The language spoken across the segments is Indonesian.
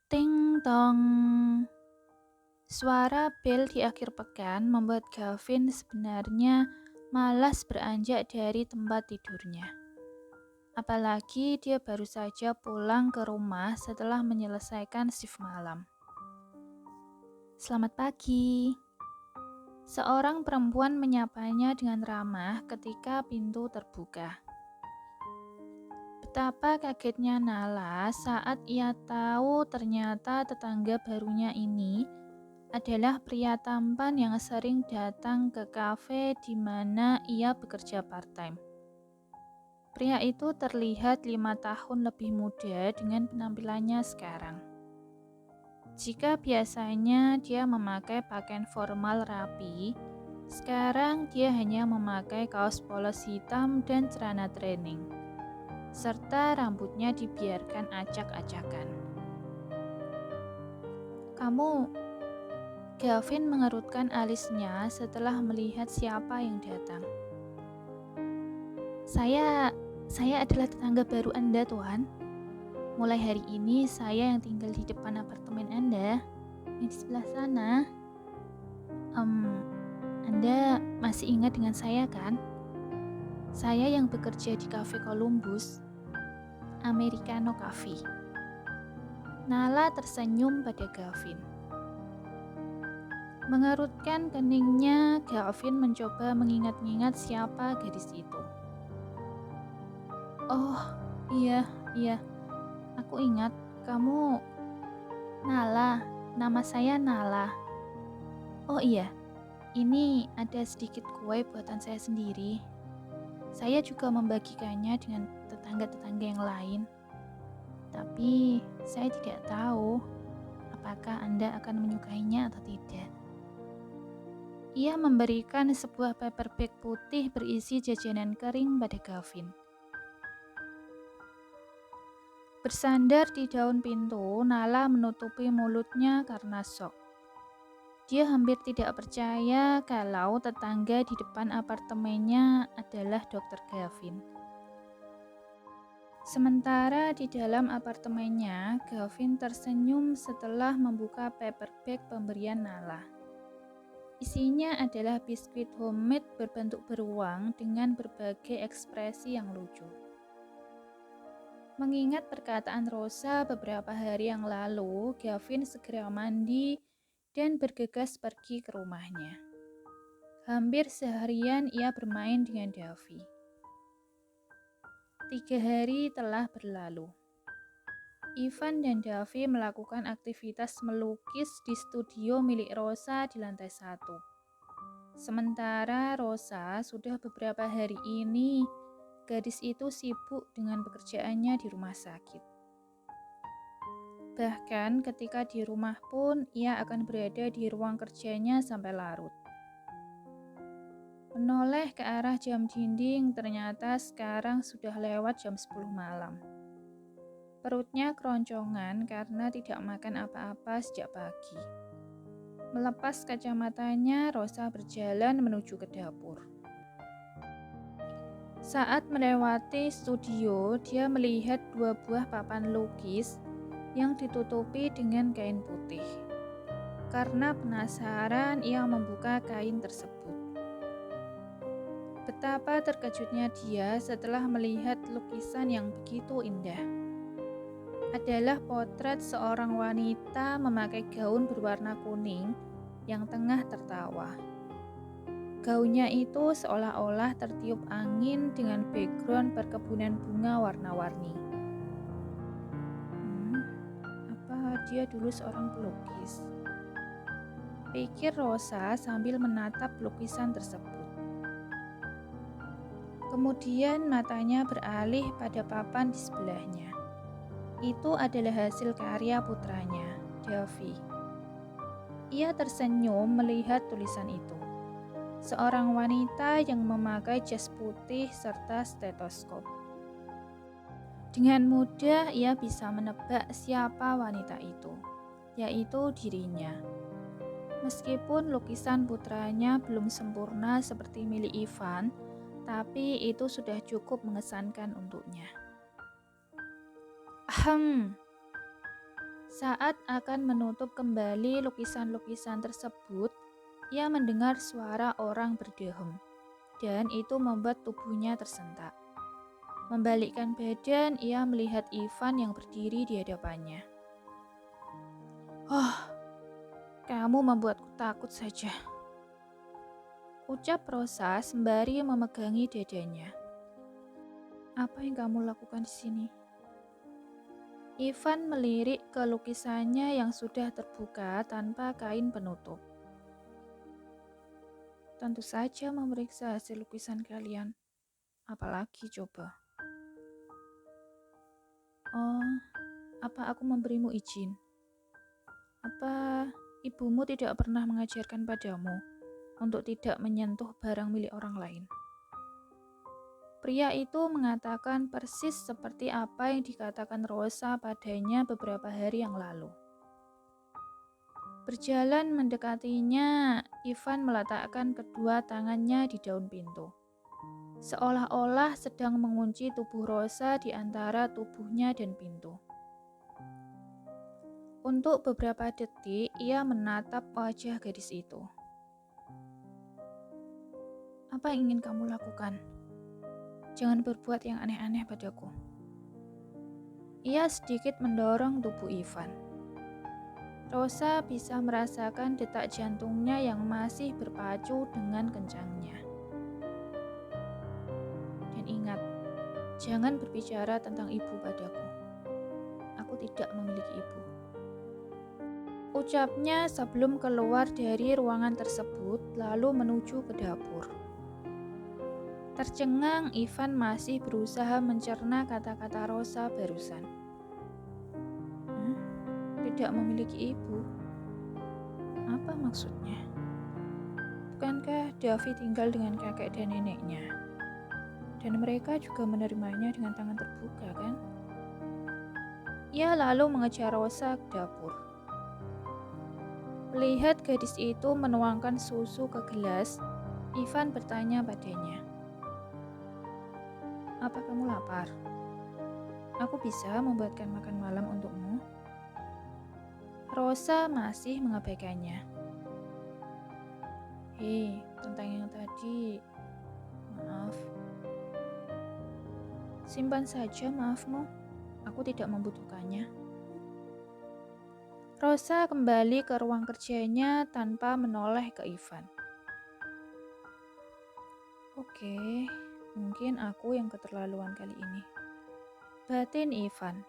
Ting tong. Suara bel di akhir pekan membuat Gavin sebenarnya malas beranjak dari tempat tidurnya. Apalagi dia baru saja pulang ke rumah setelah menyelesaikan shift malam. Selamat pagi. Seorang perempuan menyapanya dengan ramah ketika pintu terbuka. Betapa kagetnya Nala saat ia tahu ternyata tetangga barunya ini adalah pria tampan yang sering datang ke kafe di mana ia bekerja part-time. Pria itu terlihat 5 tahun lebih muda dengan penampilannya sekarang. Jika biasanya dia memakai pakaian formal rapi, sekarang dia hanya memakai kaos polos hitam dan celana training, serta rambutnya dibiarkan acak-acakan. Gavin mengerutkan alisnya setelah melihat siapa yang datang. Saya adalah tetangga baru Anda, Tuan. Mulai hari ini saya yang tinggal di depan apartemen Anda, yang di sebelah sana. Anda masih ingat dengan saya kan? Saya yang bekerja di Cafe Columbus, Americano Cafe. Nala tersenyum pada Gavin. Mengerutkan keningnya, Gavin mencoba mengingat-ingat siapa gadis itu. Oh, iya, aku ingat. Kamu Nala, nama saya Nala. Oh iya, ini ada sedikit kue buatan saya sendiri. Saya juga membagikannya dengan tetangga-tetangga yang lain. Tapi saya tidak tahu apakah Anda akan menyukainya atau tidak. Ia memberikan sebuah paper bag putih berisi jajanan kering pada Gavin. Bersandar di daun pintu, Nala menutupi mulutnya karena syok. Dia hampir tidak percaya kalau tetangga di depan apartemennya adalah Dr. Gavin. Sementara di dalam apartemennya, Gavin tersenyum setelah membuka paper bag pemberian Nala. Isinya adalah biskuit homemade berbentuk beruang dengan berbagai ekspresi yang lucu. Mengingat perkataan Rosa beberapa hari yang lalu, Gavin segera mandi dan bergegas pergi ke rumahnya. Hampir seharian ia bermain dengan Davi. 3 hari telah berlalu. Ivan dan Davi melakukan aktivitas melukis di studio milik Rosa di lantai 1. Sementara Rosa sudah beberapa hari ini, gadis itu sibuk dengan pekerjaannya di rumah sakit. Bahkan ketika di rumah pun, ia akan berada di ruang kerjanya sampai larut. Menoleh ke arah jam dinding, ternyata sekarang sudah lewat jam 10 malam. Perutnya keroncongan karena tidak makan apa-apa sejak pagi. Melepas kacamatanya, Rosa berjalan menuju ke dapur. Saat melewati studio, dia melihat 2 buah papan lukis yang ditutupi dengan kain putih. Karena penasaran, ia membuka kain tersebut. Betapa terkejutnya dia setelah melihat lukisan yang begitu indah. Adalah potret seorang wanita memakai gaun berwarna kuning yang tengah tertawa. Gaunnya itu seolah-olah tertiup angin dengan background perkebunan bunga warna-warni. Apa dia dulu seorang pelukis? Pikir Rosa sambil menatap lukisan tersebut. Kemudian matanya beralih pada papan di sebelahnya. Itu adalah hasil karya putranya, Davi. Ia tersenyum melihat tulisan itu. Seorang wanita yang memakai jas putih serta stetoskop. Dengan mudah ia bisa menebak siapa wanita itu, yaitu dirinya. Meskipun lukisan putranya belum sempurna seperti milik Ivan, tapi itu sudah cukup mengesankan untuknya. Saat akan menutup kembali lukisan-lukisan tersebut, ia mendengar suara orang berdehem, dan itu membuat tubuhnya tersentak. Membalikkan badan, ia melihat Ivan yang berdiri di hadapannya. "Oh, kamu membuatku takut saja," ucap Rosa sembari memegangi dadanya. "Apa yang kamu lakukan di sini?" Ivan melirik ke lukisannya yang sudah terbuka tanpa kain penutup. "Tentu saja memeriksa hasil lukisan kalian. Apalagi coba?" "Oh, apa aku memberimu izin? Apa ibumu tidak pernah mengajarkan padamu untuk tidak menyentuh barang milik orang lain?" Pria itu mengatakan persis seperti apa yang dikatakan Rosa padanya beberapa hari yang lalu. Berjalan mendekatinya, Ivan meletakkan kedua tangannya di daun pintu, seolah-olah sedang mengunci tubuh Rosa di antara tubuhnya dan pintu. Untuk beberapa detik, ia menatap wajah gadis itu. "Apa yang ingin kamu lakukan? Jangan berbuat yang aneh-aneh padaku." Ia sedikit mendorong tubuh Ivan. Rosa bisa merasakan detak jantungnya yang masih berpacu dengan kencangnya. "Dan ingat, jangan berbicara tentang ibu padaku. Aku tidak memiliki ibu," ucapnya sebelum keluar dari ruangan tersebut lalu menuju ke dapur. Tercengang, Ivan masih berusaha mencerna kata-kata Rosa barusan. Tidak memiliki ibu? Apa maksudnya? Bukankah Davi tinggal dengan kakek dan neneknya? Dan mereka juga menerimanya dengan tangan terbuka, kan? Ia lalu mengejar Rosa ke dapur. Melihat gadis itu menuangkan susu ke gelas, Ivan bertanya padanya, "Apa kamu lapar? Aku bisa membuatkan makan malam untukmu." Rosa masih mengabaikannya. "Hei, tentang yang tadi, maaf." "Simpan saja maafmu, aku tidak membutuhkannya." Rosa kembali ke ruang kerjanya tanpa menoleh ke Ivan. "Oke, mungkin aku yang keterlaluan kali ini," batin Ivan.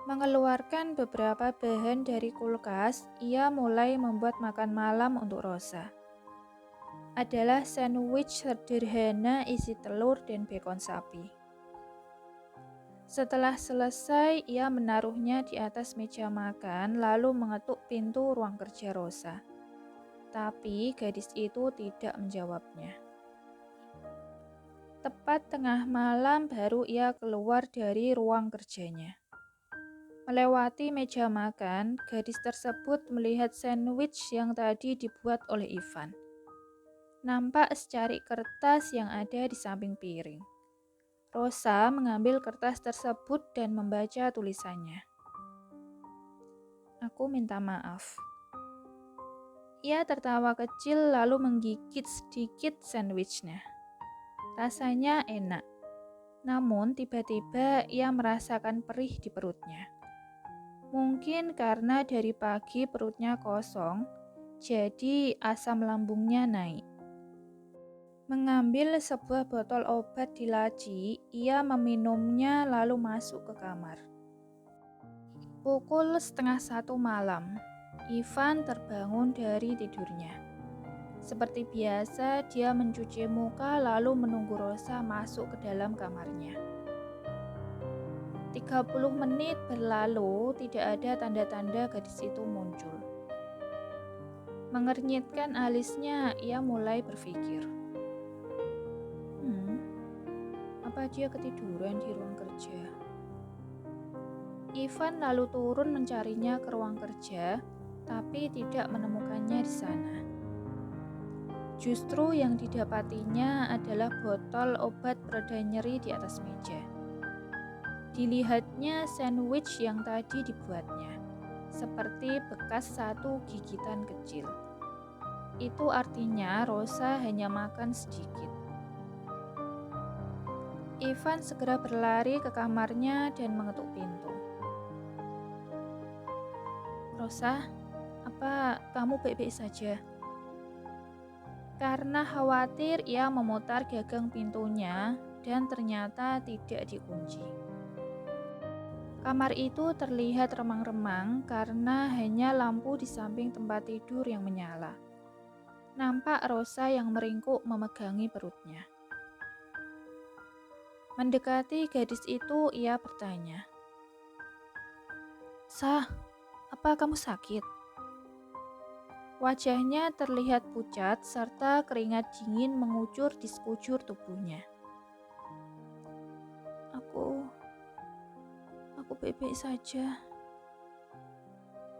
Mengeluarkan beberapa bahan dari kulkas, ia mulai membuat makan malam untuk Rosa. Adalah sandwich sederhana isi telur dan bekon sapi. Setelah selesai, ia menaruhnya di atas meja makan lalu mengetuk pintu ruang kerja Rosa. Tapi gadis itu tidak menjawabnya. Tepat tengah malam baru ia keluar dari ruang kerjanya. Melewati meja makan, gadis tersebut melihat sandwich yang tadi dibuat oleh Ivan. Nampak secari kertas yang ada di samping piring. Rosa mengambil kertas tersebut dan membaca tulisannya. "Aku minta maaf." Ia tertawa kecil lalu menggigit sedikit sandwichnya. Rasanya enak, namun tiba-tiba ia merasakan perih di perutnya. Mungkin karena dari pagi perutnya kosong, jadi asam lambungnya naik. Mengambil sebuah botol obat di laci, ia meminumnya lalu masuk ke kamar. Pukul 1:30 malam, Ivan terbangun dari tidurnya. Seperti biasa, dia mencuci muka lalu menunggu Rosa masuk ke dalam kamarnya. 30 menit berlalu, tidak ada tanda-tanda gadis itu muncul. Mengernyitkan alisnya, ia mulai berpikir. Apa dia ketiduran di ruang kerja? Ivan lalu turun mencarinya ke ruang kerja, tapi tidak menemukannya di sana. Justru yang didapatinya adalah botol obat pereda nyeri di atas meja. Dilihatnya sandwich yang tadi dibuatnya, seperti bekas satu gigitan kecil. Itu artinya Rosa hanya makan sedikit. Ivan segera berlari ke kamarnya dan mengetuk pintu. Rosa, apa kamu baik-baik saja? Karena khawatir, ia memutar gagang pintunya dan ternyata tidak dikunci. Kamar itu terlihat remang-remang karena hanya lampu di samping tempat tidur yang menyala. Nampak Rosa yang meringkuk memegangi perutnya. Mendekati gadis itu, ia bertanya, "Sah, apa kamu sakit?" Wajahnya terlihat pucat serta keringat dingin mengucur di sekujur tubuhnya. Aku baik-baik saja.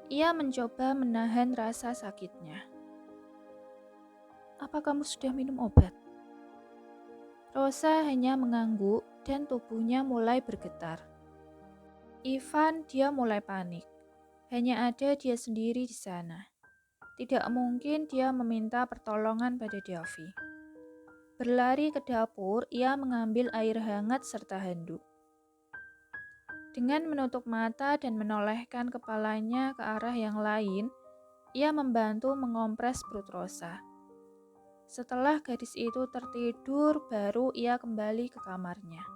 Ia mencoba menahan rasa sakitnya. Apa kamu sudah minum obat? Rosa hanya mengangguk dan tubuhnya mulai bergetar. Ivan, dia mulai panik. Hanya ada dia sendiri di sana. Tidak mungkin dia meminta pertolongan pada Davi. Berlari ke dapur, ia mengambil air hangat serta handuk. Dengan menutup mata dan menolehkan kepalanya ke arah yang lain, ia membantu mengompres perut Rosa. Setelah gadis itu tertidur, baru ia kembali ke kamarnya.